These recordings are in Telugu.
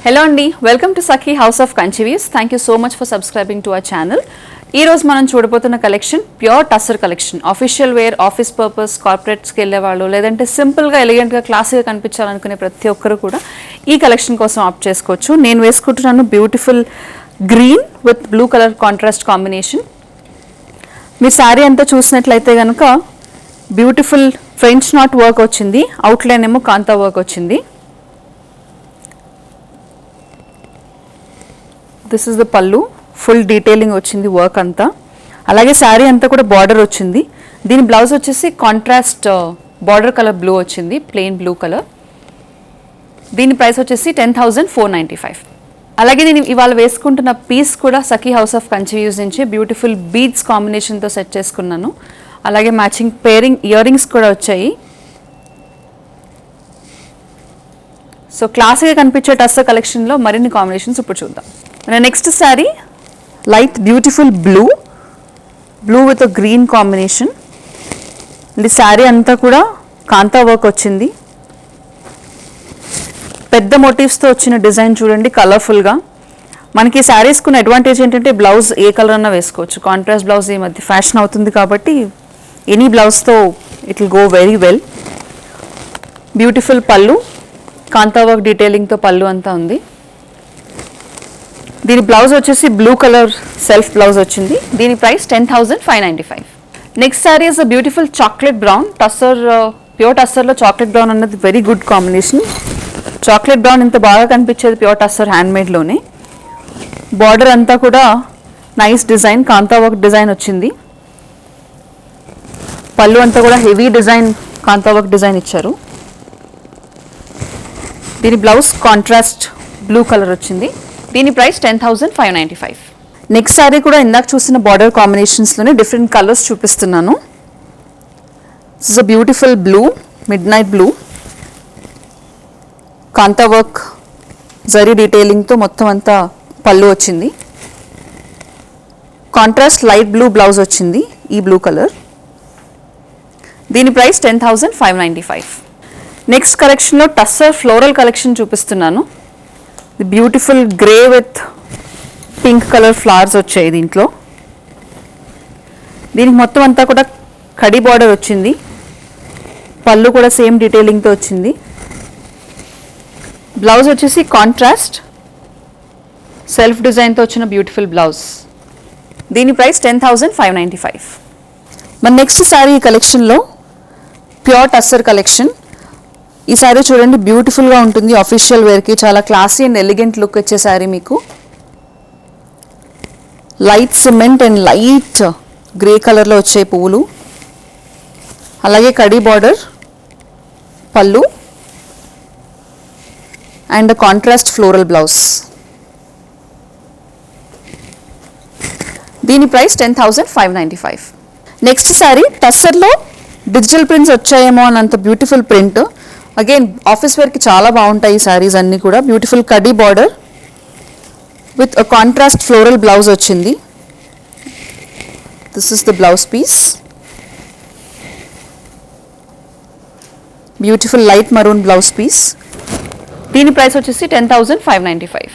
హలో అండి, welcome to Sakhi house of కంచివీస్. Thank you so much for subscribing to our channel. ఈ రోజు మనం చూడబోతున్న collection pure tussar collection. Official wear, office purpose, కార్పొరేట్స్కి వెళ్ళే వాళ్ళు, లేదంటే సింపుల్గా ఎలిగెంట్గా క్లాసీగా కనిపించాలనుకునే ప్రతి ఒక్కరు కూడా ఈ కలెక్షన్ కోసం ఆప్ట్ చేసుకోవచ్చు. నేను వేసుకుంటున్నాను beautiful green with blue colour contrast combination. మీ శారీ అంతా చూసినట్లయితే కనుక బ్యూటిఫుల్ ఫ్రెంచ్ నాట్ వర్క్ వచ్చింది, అవుట్లైన్ ఏమో కాంతా వర్క్ వచ్చింది. This is the pallu, full detailing వచ్చింది వర్క్ అంతా. అలాగే శారీ అంతా కూడా బార్డర్ వచ్చింది. దీని బ్లౌజ్ వచ్చేసి కాంట్రాస్ట్ బార్డర్ కలర్ బ్లూ వచ్చింది, ప్లెయిన్ బ్లూ కలర్. దీని ప్రైస్ వచ్చేసి 10,495. అలాగే నేను ఇవాళ వేసుకుంటున్న పీస్ కూడా సఖీ హౌస్ ఆఫ్ కంచివీస్ నుంచి బ్యూటిఫుల్ బీడ్స్ కాంబినేషన్తో సెట్ చేసుకున్నాను. అలాగే మ్యాచింగ్ పేరింగ్ ఇయర్ రింగ్స్ కూడా వచ్చాయి. సో క్లాసిక్గా కనిపించే టస్సర్ కలెక్షన్లో మరిన్ని కాంబినేషన్స్ ఇప్పుడు చూద్దాం. Next sari light beautiful blue with green combination. ఇది శారీ అంతా కూడా కాంతా వర్క్ వచ్చింది. పెద్ద మోటివ్స్తో వచ్చిన డిజైన్ చూడండి, కలర్ఫుల్గా. మనకి శారీస్కున్న అడ్వాంటేజ్ ఏంటంటే బ్లౌజ్ ఏ కలర్ అన్నా వేసుకోవచ్చు. కాంట్రాస్ట్ బ్లౌజ్ ఈ మధ్య ఫ్యాషన్ అవుతుంది కాబట్టి ఎనీ బ్లౌజ్తో it will go very well. Beautiful pallu, kantha work డీటెయిలింగ్తో పళ్ళు అంతా ఉంది. దీని బ్లౌజ్ వచ్చేసి బ్లూ కలర్ సెల్ఫ్ బ్లౌజ్ వచ్చింది. దీని price 10,595. Next sari is a beautiful chocolate brown. Tussar, pure టస్సర్లో చాక్లెట్ బ్రౌన్ అన్నది very good combination. Chocolate brown ఇంత బాగా కనిపించేది ప్యూర్ టస్సర్ హ్యాండ్మేడ్లోనే. బార్డర్ అంతా కూడా nice design, kantha work design వచ్చింది. పళ్ళు అంతా కూడా heavy design, kantha work design ఇచ్చారు. దీని బ్లౌజ్ కాంట్రాస్ట్ బ్లూ కలర్ వచ్చింది. దీని ప్రైస్ 10,595. నెక్స్ట్ శారీ కూడా ఇందాక చూసిన బార్డర్ కాంబినేషన్స్లోనే డిఫరెంట్ కలర్స్ చూపిస్తున్నాను. This is a beautiful blue, midnight blue, kantha work zari డీటెయిలింగ్తో మొత్తం అంతా పళ్ళు వచ్చింది. కాంట్రాస్ట్ లైట్ బ్లూ బ్లౌజ్ వచ్చింది, ఈ బ్లూ కలర్. దీని ప్రైస్ 10,595. నెక్స్ట్ కలెక్షన్లో టస్సర్ ఫ్లోరల్ కలెక్షన్ చూపిస్తున్నాను. Beautiful grey with pink colour flowers వచ్చాయి దీంట్లో. దీనికి మొత్తం అంతా కూడా కడి బార్డర్ వచ్చింది. పళ్ళు కూడా సేమ్ డీటెయిలింగ్తో వచ్చింది. బ్లౌజ్ వచ్చేసి కాంట్రాస్ట్ సెల్ఫ్ డిజైన్తో వచ్చిన బ్యూటిఫుల్ బ్లౌజ్. దీని ప్రైస్ 10,595. మన నెక్స్ట్ శారీ ఈ కలెక్షన్లో ప్యూర్ టస్సర్ కలెక్షన్. ఈ శారీ చూడండి, బ్యూటిఫుల్గా ఉంటుంది. ఆఫీషియల్ వేర్కి చాలా క్లాసీ అండ్ ఎలిగెంట్ లుక్ వచ్చే శారీ మీకు. Light cement and light grey కలర్లో వచ్చే పువ్వులు, అలాగే కడీ border, pallu and contrast floral blouse. దీని ప్రైస్ 10,595. నెక్స్ట్ శారీ టస్సర్లో డిజిటల్ ప్రింట్స్ వచ్చాయేమో అన్నంత బ్యూటిఫుల్ ప్రింట్. అగైన్ ఆఫీస్ వేర్కి చాలా బాగుంటాయి ఈ శారీస్ అన్నీ కూడా. బ్యూటిఫుల్ కడీ border with a contrast floral blouse వచ్చింది. This is the blouse piece. Beautiful light maroon blouse piece. దీని ప్రైస్ వచ్చేసి 10,595.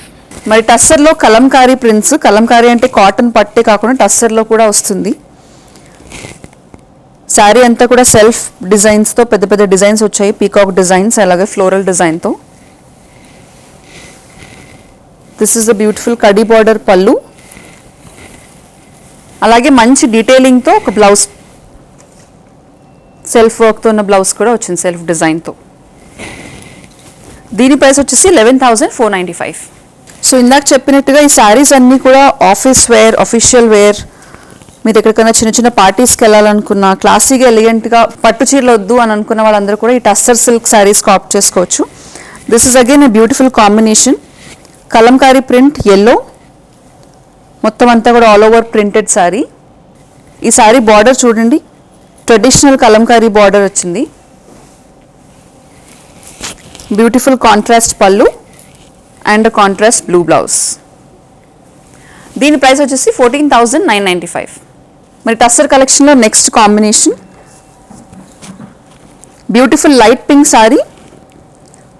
మరి టస్సర్లో కలంకారీ ప్రింట్స్, కలంకారీ అంటే కాటన్ పట్టే కాకుండా టస్సర్లో కూడా వస్తుంది. శారీ అంతా కూడా సెల్ఫ్ డిజైన్స్తో పెద్ద పెద్ద డిజైన్స్ వచ్చాయి, పీకాక్ డిజైన్స్, అలాగే ఫ్లోరల్ డిజైన్తో. దిస్ ఇస్ ద బ్యూటిఫుల్ కడీ బార్డర్ పళ్ళు, అలాగే మంచి డీటెయిలింగ్తో ఒక బ్లౌజ్, సెల్ఫ్ వర్క్తో ఉన్న బ్లౌజ్ కూడా వచ్చింది సెల్ఫ్ డిజైన్తో. దీని ప్రైస్ వచ్చేసి 11,495. సో ఇందాక చెప్పినట్టుగా ఈ శారీస్ అన్నీ కూడా ఆఫీస్ వేర్, అఫీషియల్ వేర్, మీరు ఎక్కడికైనా చిన్న చిన్న పార్టీస్కి వెళ్ళాలనుకున్నా, క్లాసీగా ఎలిగెంట్గా పట్టు చీరలు వద్దు అని అనుకున్న వాళ్ళందరూ కూడా ఈ టస్సర్ సిల్క్ శారీస్కి ఆప్ట్ చేసుకోవచ్చు. This is again a beautiful combination. Kalamkari print yellow, మొత్తం అంతా కూడా ఆల్ ఓవర్ ప్రింటెడ్ శారీ. ఈ శారీ బార్డర్ చూడండి, ట్రెడిషనల్ కలంకారీ బార్డర్ వచ్చింది. బ్యూటిఫుల్ కాంట్రాస్ట్ పళ్ళు అండ్ కాంట్రాస్ట్ బ్లూ బ్లౌజ్. దీని ప్రైస్ వచ్చేసి 14,995. మరి టస్సర్ కలెక్షన్లో next combination beautiful light pink sari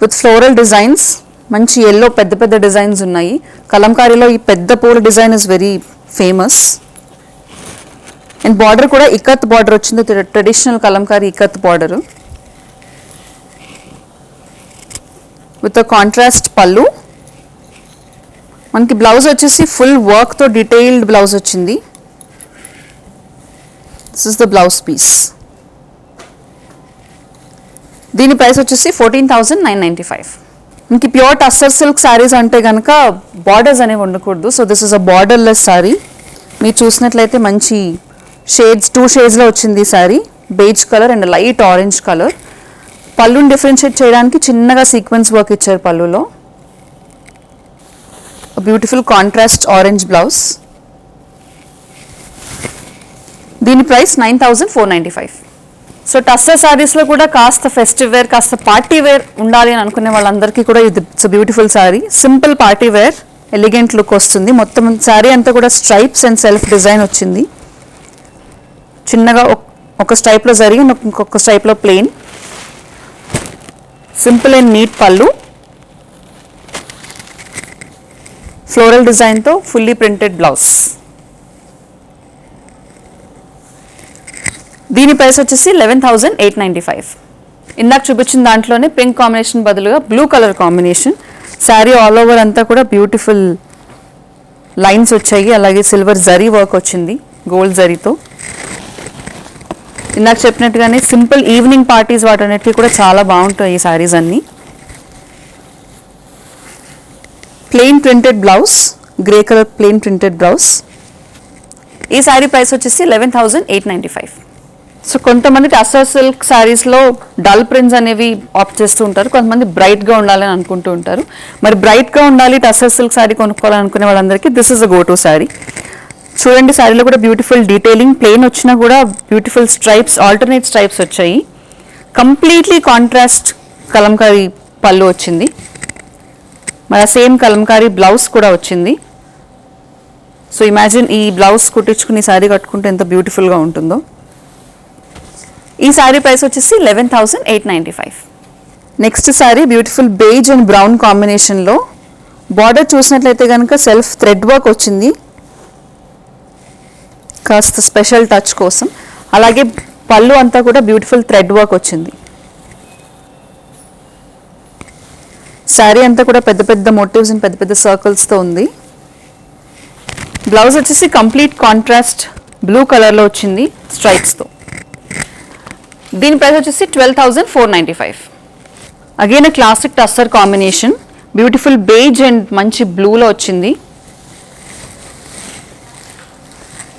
with floral designs, మంచి ఎల్లో పెద్ద పెద్ద డిజైన్స్ ఉన్నాయి. కలంకారీలో ఈ పెద్ద పూల design is very famous. And border కూడా ఇక్కత్ బార్డర్ వచ్చింది, traditional kalamkari ikat border with contrast పళ్ళు. మనకి బ్లౌజ్ వచ్చేసి ఫుల్ వర్క్తో డీటెయిల్డ్ బ్లౌజ్ వచ్చింది. This is the blouse piece. దీని ప్రైస్ వచ్చేసి 14,995. ఇంక ప్యూర్ టస్సర్ సిల్క్ శారీస్ అంటే కనుక బార్డర్స్ అనేవి ఉండకూడదు. So this is a borderless sari. మీరు చూసినట్లయితే మంచి షేడ్స్ 2 షేడ్స్లో వచ్చింది ఈ sari. Beige colour and light orange colour. పళ్ళుని డిఫరెన్షియేట్ చేయడానికి చిన్నగా సీక్వెన్స్ వర్క్ ఇచ్చారు పళ్ళులో. Beautiful contrast orange blouse. దీని ప్రైస్ 9,495. సో టస్సర్ శారీస్లో కూడా కాస్త ఫెస్టివ్ వేర్, కాస్త పార్టీ వేర్ ఉండాలి అని అనుకునే వాళ్ళందరికీ కూడా ఇది it's beautiful sari. Simple party wear, elegant look వస్తుంది. మొత్తం శారీ అంతా కూడా స్ట్రైప్స్ అండ్ సెల్ఫ్ డిజైన్ వచ్చింది. చిన్నగా ఒక స్ట్రైప్లో జరిగి ఇంకొక స్ట్రైప్లో ప్లెయిన్. సింపుల్ అండ్ నీట్ పళ్ళు, ఫ్లోరల్ డిజైన్తో ఫుల్లీ ప్రింటెడ్ బ్లౌజ్. దీని ప్రైస్ వచ్చేసి 11,895. ఇందాక చూపించిన దాంట్లోనే పింక్ కాంబినేషన్ బదులుగా blue colour combination. Sari all over అంతా కూడా బ్యూటిఫుల్ లైన్స్ వచ్చాయి. అలాగే సిల్వర్ జరీ వర్క్ వచ్చింది గోల్డ్ జరీతో. ఇందాక చెప్పినట్టుగానే సింపుల్ ఈవినింగ్ పార్టీస్ వాటన్నిటికీ కూడా చాలా బాగుంటాయి ఈ శారీస్ అన్నీ. Plain printed blouse, grey colour plain printed blouse. ఈ శారీ ప్రైస్ వచ్చేసి 11,895. సో కొంతమంది టస్సర్ సిల్క్ శారీస్లో డల్ ప్రింట్స్ అనేవి ఆప్ట్ చేస్తూ ఉంటారు, కొంతమంది బ్రైట్గా ఉండాలని అనుకుంటూ ఉంటారు. మరి బ్రైట్గా ఉండాలి టస్సర్ సిల్క్ శారీ కొనుక్కోవాలనుకునే వాళ్ళందరికీ this is a go to sari. చూడండి శారీలో కూడా బ్యూటిఫుల్ డీటెయిలింగ్, ప్లెయిన్ వచ్చినా కూడా బ్యూటిఫుల్ స్ట్రైప్స్, ఆల్టర్నేట్ స్ట్రైప్స్ వచ్చాయి. కంప్లీట్లీ కాంట్రాస్ట్ కలంకారీ పళ్ళు వచ్చింది. మరి సేమ్ కలంకారీ బ్లౌజ్ కూడా వచ్చింది. సో ఇమాజిన్ ఈ బ్లౌజ్ కుట్టించుకుని శారీ కట్టుకుంటే ఎంత బ్యూటిఫుల్గా ఉంటుందో. ఈ శారీ ప్రైస్ వచ్చేసి 11,895. Next sari beautiful beige and brown కాంబినేషన్లో. బార్డర్ చూసినట్లయితే కనుక సెల్ఫ్ థ్రెడ్ వర్క్ వచ్చింది కాస్త స్పెషల్ టచ్ కోసం. అలాగే పళ్ళు అంతా కూడా బ్యూటిఫుల్ థ్రెడ్ వర్క్ వచ్చింది. శారీ అంతా కూడా పెద్ద పెద్ద మోటివ్స్ అండ్ పెద్ద పెద్ద సర్కిల్స్తో ఉంది. బ్లౌజ్ వచ్చేసి కంప్లీట్ కాంట్రాస్ట్ బ్లూ కలర్లో వచ్చింది స్ట్రైప్స్తో. దీని ప్రైస్ వచ్చేసి 12,495. Again classic tussar combination, beautiful beige and మంచి బ్లూలో వచ్చింది.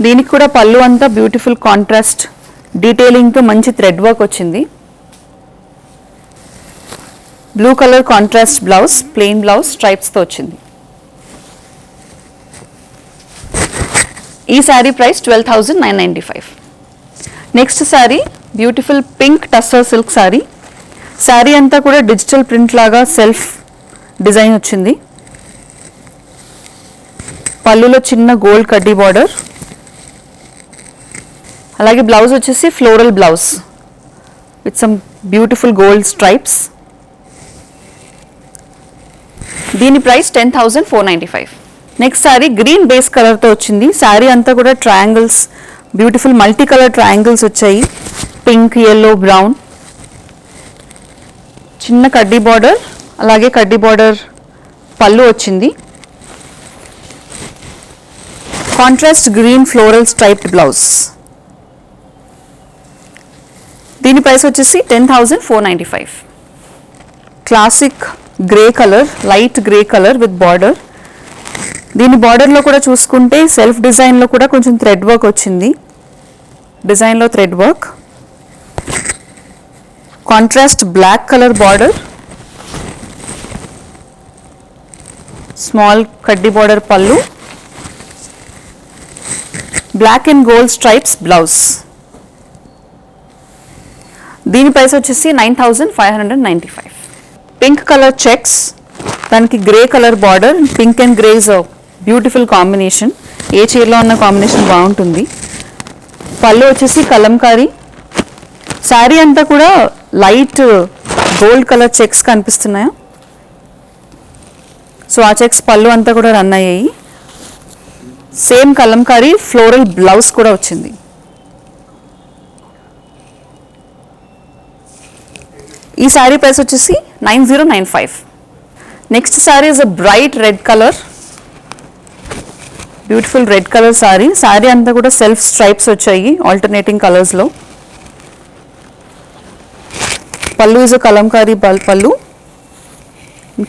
దీనికి కూడా పళ్ళు అంతా బ్యూటిఫుల్ కాంట్రాస్ట్ డీటెయిలింగ్తో మంచి థ్రెడ్ వర్క్ వచ్చింది. Blue colour contrast blouse, plain blouse స్ట్రైప్స్తో వచ్చింది. ఈ sari price 12,995. Next sari beautiful pink tussar silk sari. Sari అంతా కూడా డిజిటల్ ప్రింట్ లాగా సెల్ఫ్ డిజైన్ వచ్చింది. పళ్ళులో చిన్న గోల్డ్ కడ్డీ బార్డర్. అలాగే బ్లౌజ్ వచ్చేసి floral blouse with some beautiful gold stripes. దీని price 10,495. Next sari green base కలర్తో వచ్చింది. శారీ అంతా కూడా triangles, beautiful multi colour triangles వచ్చాయి. Pink, yellow, brown. చిన్న కడ్డీ బార్డర్, అలాగే కడ్డీ బార్డర్ పళ్ళు వచ్చింది. Contrast green floral striped blouse. దీని ప్రైస్ వచ్చేసి 10,495. Classic grey colour, light grey colour with border. దీని బార్డర్లో కూడా చూసుకుంటే సెల్ఫ్ డిజైన్లో కూడా కొంచెం థ్రెడ్ వర్క్ వచ్చింది. డిజైన్లో thread work, contrast black colour border, small కడ్డీ border pallu, black and gold stripes blouse. దీని ప్రైస్ వచ్చేసి 9,595. పింక్ కలర్ చెక్స్, దానికి grey colour border. Pink and grey is beautiful combination. ఏ చీరలో ఉన్న కాంబినేషన్ బాగుంటుంది. పళ్ళు వచ్చేసి కలంకారీ. శారీ అంతా కూడా లైట్ గోల్డ్ కలర్ చెక్స్ కనిపిస్తున్నాయా. సో ఆ చెక్స్ పళ్ళు అంతా కూడా రన్ అయ్యాయి. సేమ్ కలంకారీ ఫ్లోరల్ బ్లౌజ్ కూడా వచ్చింది. ఈ శారీ ప్రైస్ వచ్చేసి 9095. Next sari is a bright red colour, beautiful red colour sari. Sari అంతా కూడా సెల్ఫ్ స్ట్రైప్స్ వచ్చాయి ఆల్టర్నేటింగ్ కలర్స్లో. పళ్ళు ఇస్ అ కలంకారీ పళ్ళు,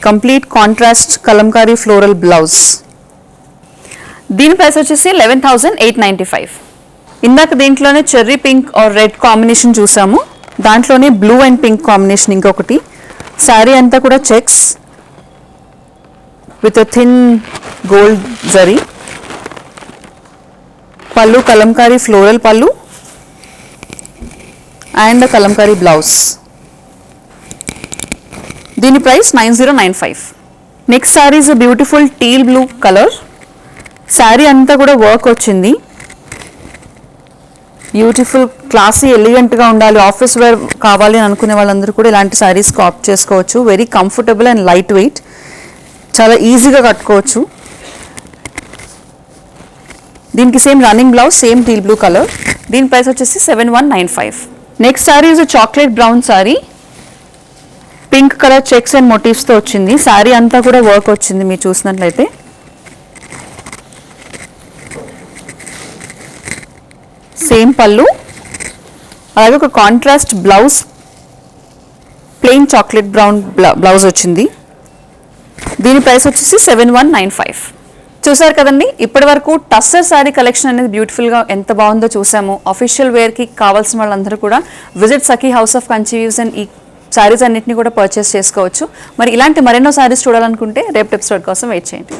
complete contrast Kalamkari floral blouse. దీని ప్రైస్ వచ్చేసి 11895. ఇందాక దీంట్లోనే cherry pink are red combination చూసాము, దాంట్లోనే బ్లూ అండ్ పింక్ కాంబినేషన్ ఇంకొకటి. శారీ అంతా కూడా checks with thin gold zari. పళ్ళు కలంకారీ ఫ్లోరల్ పళ్ళు అండ్ కలంకారీ బ్లౌజ్. దీని price 9095. Next sari is a beautiful teal blue colour. Sari అంతా కూడా వర్క్ వచ్చింది. బ్యూటిఫుల్ క్లాసీ ఎలిగెంట్గా ఉండాలి, ఆఫీస్ వేర్ కావాలి అని అనుకునే వాళ్ళందరూ కూడా ఇలాంటి శారీస్ ఆప్ట్ చేసుకోవచ్చు. Very comfortable and light weight, చాలా ఈజీగా కట్టుకోవచ్చు. దీనికి same running blouse, same teal blue colour. దీని ప్రైస్ వచ్చేసి 7195. Next sari is a chocolate brown sari, pink colour checks and మోటివ్స్తో వచ్చింది. శారీ అంతా కూడా వర్క్ వచ్చింది మీరు చూసినట్లయితే. సేమ్ పళ్ళు, అలాగే ఒక contrast blouse, plain chocolate brown blouse వచ్చింది. దీని ప్రైస్ వచ్చేసి 7195. చూసారు కదండి, ఇప్పటి వరకు టస్సర్ శారీ కలెక్షన్ అనేది బ్యూటిఫుల్గా ఎంత బాగుందో చూసాము. అఫీషియల్ వేర్కి కావాల్సిన వాళ్ళందరూ కూడా visit Sakhi house of Kanchi weaves and ఈ శారీస్ అన్నింటినీ కూడా పర్చేస్ చేసుకోవచ్చు. మరి ఇలాంటి మరెన్నో శారీస్ చూడాలనుకుంటే రేపు ఎపిసోడ్ కోసం వెయిట్ చేయండి.